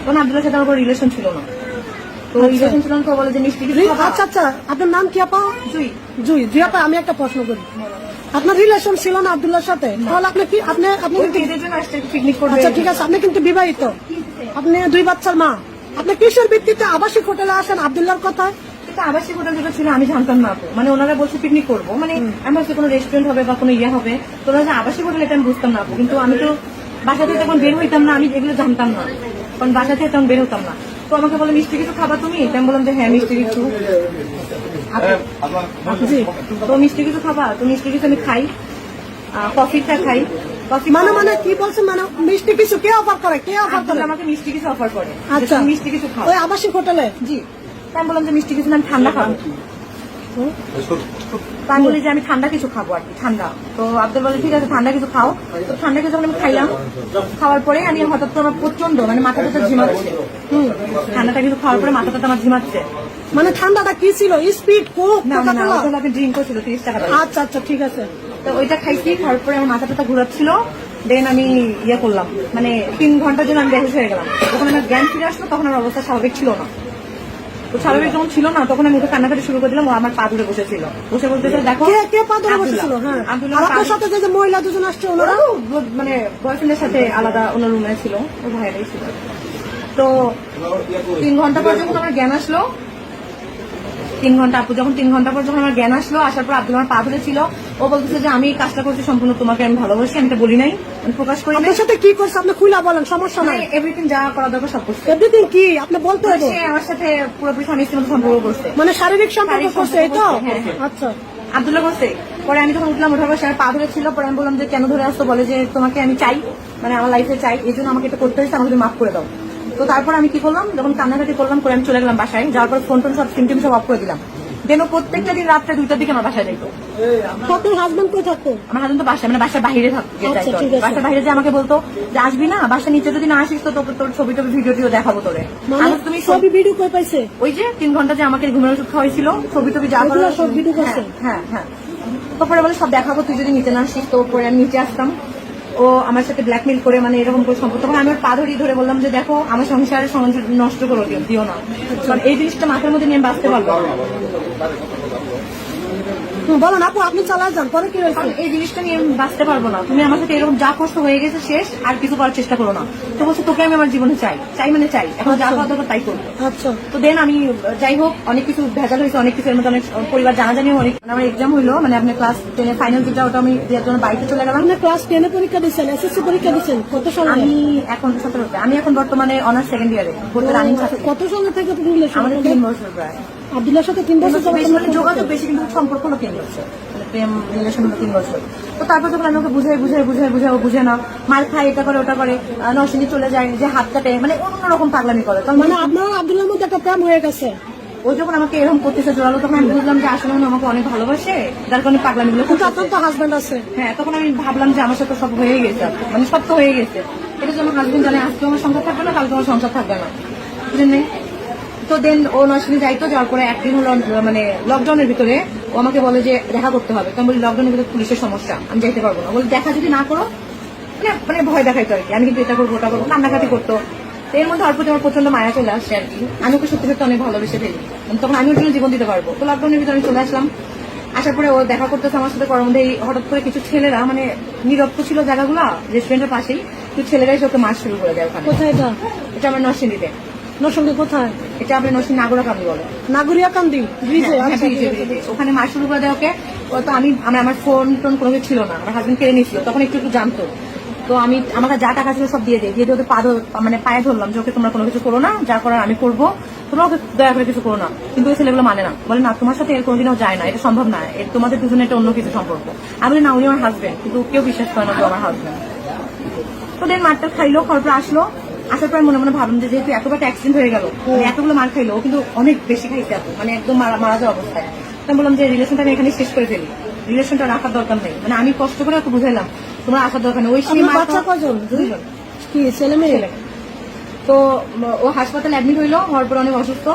তখন আব্দুল্লাহর সাথে আমার রিলেশন ছিল না। তো রিলেশন ছিল না, তো বলে যে মিষ্টি কিছু খাবা? আচ্ছা আচ্ছা, আপনার নাম কি আপা? জুই। জুই। জুই আপা, আমি একটা প্রশ্ন করি, আপনার রিলেশন ছিল না আব্দুল্লাহর সাথে, তাহলে আপনি কি আপনি পিকনিক করবে? আচ্ছা ঠিক আছে, আপনি কিন্তু বিবাহিত, আপনি 2 বাচ্চার মা, আপনি কিসের ভিত্তিতে আবাসিক হোটেলে আসেন আব্দুল্লাহর কথায়? এটা আবাসিক হোটেল যেটা ছিল আমি জানতাম না আপু, মানে ওনারা বলছে পিকনিক করবো, মানে আমি ভাবছি কোনো রেস্টুরেন্ট হবে বা কোনো ইয়ে হবে, তো ওরা যে আবাসিক হোটেল এটা আমি বুঝতাম না আপু। কিন্তু আমি তো বাসা থেকে তখন বের হইতাম না, আমি এগুলো জানতাম না, কারণ বাসা থেকে তখন বের হতাম না। তো আমাকে বলে মিষ্টি কিছু খাবা তুমি? আমি বললাম যে হ্যাঁ মিষ্টি কিছু। জি, তো মিষ্টি কিছু খাবা? তো মিষ্টি কিছু আমি খাই, কফিটা খাই। কফি মানে কি বলছেন, মানে মিষ্টি কিছু কে অফার করে? কে অফার করে? আমাকে মিষ্টি কিছু অফার করে। আচ্ছা, মিষ্টি কিছু খাও ওই আবাসিক হোটেলে? জি। আমি বললাম যে মিষ্টি কিছু না, আমি ঠান্ডা খাবো। আমি বলি যে আমি ঠান্ডা কিছু খাবো আর কি, ঠান্ডা। তো আব্দুল বলে ঠিক আছে ঠান্ডা কিছু খাও। তো ঠান্ডা কিছু আমি খাইলাম, খাওয়ার পরে আমি হঠাৎ করে প্রচন্ড মানে মাথাটা ঝিমাচ্ছে। ঠান্ডাটা কিছু খাওয়ার পরে মাথাটা আমার ঝিমাচ্ছে। মানে ঠান্ডাটা কি ছিল? Speed, Coke, Coca-Cola? আপনি ড্রিঙ্ক করছিল 30 টাকা। আচ্ছা আচ্ছা ঠিক আছে। তো ওইটা খাইছি, খাওয়ার পরে আমার মাথাটা ঘুরাচ্ছিল। দেন আমি ইয়ে করলাম, মানে 3 ঘন্টার জন্য আমি বেহুশ হয়ে গেলাম। যখন আমার জ্ঞান ফিরে আসলো তখন আমার অবস্থা স্বাভাবিক ছিল না। তো স্বাভাবিক যখন ছিল না তখন আমি ওকে কান্নাকাটি শুরু করে দিলাম। ও আমার পা ধরে বসেছিল, বসে বলতেছে দেখো কে পা ধরে বসেছিল? হ্যাঁ, আপনার সাথে যে মহিলা দুজন আসছে ওনারা মানে বয়ফ্রেন্ডের সাথে আলাদা ওনার রুমে ছিল, ও ভাইয়ারাই ছিল। তো 3 ঘন্টা পর যখন আমার জ্ঞান আসলো, 3 ঘন্টা আপু যখন 3 ঘন্টা পর যখন আমার জ্ঞান আসলো, আসার পর আব্দুল আমার পা ধরে ছিল। ও বলতেছে যে আমি কাজটা করছি সম্পূর্ণ তোমাকে, আমি ভালোবাসি, আমি এটা বলি নাই, আমি প্রকাশ করি নাই। আপনার সাথে কি করছে আপনি খুলে বলেন, সমস্যা নাই। এভরিথিং যা করা দরকার সব করছে। এভরিথিং কি আপনি বলতে হবে? সে আমার সাথে পুরোপুরি স্বামী স্ত্রীর মতো সম্পর্ক করছে, মানে শারীরিক সম্পর্ক করছে, এই তো? হ্যাঁ, হ্যাঁ। আচ্ছা, আব্দুল্লাহ করছে। পরে আমি যখন উঠলাম, ওঠার পর সে পা ধরে ছিল। পরে আমি বললাম যে কেন ধরে আসতো? বলে যে তোমাকে আমি চাই, মানে আমার লাইফে চাই, এই জন্য আমাকে এটা করতে হয়েছে, আমাকে মাফ করে দাও। তো তারপর আমি কি করলাম, যখন কান্নাকাটি করলাম, করে আমি চলে গেলাম বাসায়। যাওয়ার পর ফোন টোন সব সিম টিম সব অফ করে দিলাম। দেন প্রত্যেকটা দিন রাত্রে 2টার দিকে আমার বাসায় যাইতো। আপনার হাজবেন্ড কোথায় থাকতো? আমার হাজবেন্ড তো বাসায়, মানে বাসার বাইরে থাকতো। আচ্ছা, ঠিক আছে। বাসার বাইরে যে আমাকে বলতো যে আসবি না, বাসার নিচে যদি না আসিস তো তোর ছবি টবি ভিডিও টিও দেখাবো তোরে। মানে তুমি ছবি ভিডিও কই পাইছে? ওই যে 3 ঘন্টা যে আমাকে ঘুমের ওষুধ খাওয়াইছিল, ছবি টবি যা সব ভিডিও করছে? হ্যাঁ হ্যাঁ। তারপরে বলে সব দেখাবো, তুই যদি নিচে না আসিস। তো পরে আমি নিচে আসতাম, ও আমার সাথে ব্ল্যাকমেল করে, মানে এরকম করে সম্পর্ক। তখন আমি ওর পা ধরে বললাম যে দেখো আমার সংসার নষ্ট করো, দিও না, কারণ এই জিনিসটা মাথার মধ্যে নিয়ে বাঁচতে পারবো। বলেন আপু, আপনি চালায় যান, পরে কি হয়েছে? এই জিনিসটা নিয়ে আমি বাঁচতে পারবো না, তুমি আমার সাথে এরকম যা কষ্ট হয়ে গেছে শেষ, আর কিছু করার চেষ্টা করো না। তো বলছে তোকে আমি আমার জীবনে চাই, মানে চাই, এখন যা করা দরকার তাই করবো। আচ্ছা, তো দেন আমি যাই হোক অনেক কিছু ভেজাল হয়েছে, অনেক কিছু এর মধ্যে অনেক পরিবার জানাজানি, অনেক আমার এক্সাম হইলো, মানে আপনি ক্লাস 10 ফাইনাল যেটা, ওটা আমি দেওয়ার জন্য বাড়িতে চলে গেলাম। আপনি ক্লাস 10 পরীক্ষা দিচ্ছেন, এসএসসি পরীক্ষা দিচ্ছেন কত সালে? আমি এখন 17তে, আমি এখন বর্তমানে অনার্স 2nd ইয়ারে ভর্তি রানিং ছাত্রী। কত সালে থেকে রিলেশন? আমাদের 3 বছর প্রায়। আব্দুল্লাহর সাথে 3 বছর যোগাযোগ বেশি, কিন্তু সম্পর্ক হলো 3 বছর, প্রেম রিলেশন হলো 3 বছর। তো তারপর যখন আমি ওকে বুঝে না, মার খায়, এটা করে ওটা করে, নরসিংদী চলে যায়, যে হাত কাটে, মানে অন্যরকম পাগলামি করে। মানে আপনার আব্দুল্লাহর মধ্যে একটা প্রেম হয়ে গেছে। ও যখন আমাকে এরকম করতেছে জোরালো, তখন আমি বুঝলাম যে আসলে আমাকে অনেক ভালোবাসে, যার কারণে পাগলামি গুলো। কিন্তু আপনার তো হাজবেন্ড আছে। হ্যাঁ, তখন আমি ভাবলাম যে আমার সাথে সব হয়ে গেছে, মানে সব তো হয়ে গেছে। এটা যে আমার হাজবেন্ড জানে আজকে আমার সংসার থাকবে না, কালকে আমার সংসার থাকবে না, বুঝলেন? তো দেন ও নরসিংদী যাইতো, যাওয়ার পরে একদিন হলো মানে লকডাউনের ভিতরে ও আমাকে বলে যে দেখা করতে হবে। তো আমি বলি লকডাউনের ভিতরে পুলিশের সমস্যা, আমি যাইতে পারবো না। বলি দেখা যদি না করো, মানে ভয় দেখাইতো আর কি, আমি কিন্তু এটা করবো ওটা করবো, কান্নাকাটি করতো। তো এর মধ্যে অল্প আমার প্রচন্ড মায়া চলে আসছে আর কি, আমি ওকে সত্যি সত্যি অনেক ভালোবেসে ফেলি, তখন আমি ওর জন্য জীবন দিতে পারবো। তো লকডাউনের ভিতরে আমি চলে আসলাম, আসার পরে ও দেখা করতেছে আমার সাথে। করার মধ্যে হঠাৎ করে কিছু ছেলেরা, মানে নিরক্ত ছিল জায়গাগুলো রেস্টুরেন্টের পাশেই, কিছু ছেলেরাই ওকে মাছ শুরু করে দেয় ওখানে। কোথায় এটা? এটা আমার নরসিংদীতে। নরসিংদী কোথায়? এটা আপনি নরসিংদী নাগরাকান্দি বলে, নাগরিয়াকান্দি ব্রিজে। ওখানে মাছ শুরু করে দেয় ওকে। তো আমার ফোন টোন কোনো কিছু ছিল না, আমার হাজবেন্ড কেড়ে নিয়েছিল, তখন একটু জানতো। তো আমি আমার যা টাকা ছিল সব দিয়ে ওদের মানে পায়ে ধরলাম যে ওকে তোমরা কোনো কিছু করো না, যা করার আমি করবো, তোমরা ওকে দয়া করে কিছু করো না। কিন্তু ওই ছেলেগুলো মানে না, বলে না তোমার সাথে এর কোনোদিনও যায় না, এটা সম্ভব না, তোমাদের দুজনে এটা অন্য কিছু সম্পর্ক। আমি বলি না, উনি আমার হাজবেন্ড, কিন্তু কেউ বিশ্বাস করে না যে আমার হাজবেন্ড। তো দেন মারটা খাইলো, খাওয়ার পর আসার পর মনে মনে ভাবলাম যে যেহেতু এতবার অ্যাক্সিডেন্ট হয়ে গেল, এতগুলো মার খাইলো, কিন্তু অনেক বেশি খাইছে এত, মানে একদম মারা যাওয়া অবস্থায়। আমি বললাম যে রিলেশনটা আমি এখানে শেষ করে ফেলি, রিলেশনটা রাখার দরকার নেই। মানে আমি কষ্ট করে ওকে বুঝাইলাম তোমার আসার দরকার নেই। ওই বাচ্চা কজন? 2জন। কি ছেলে মেয়ে? তো ও হাসপাতালে অ্যাডমিট হইলো, হওয়ার পর অনেক অসুস্থ।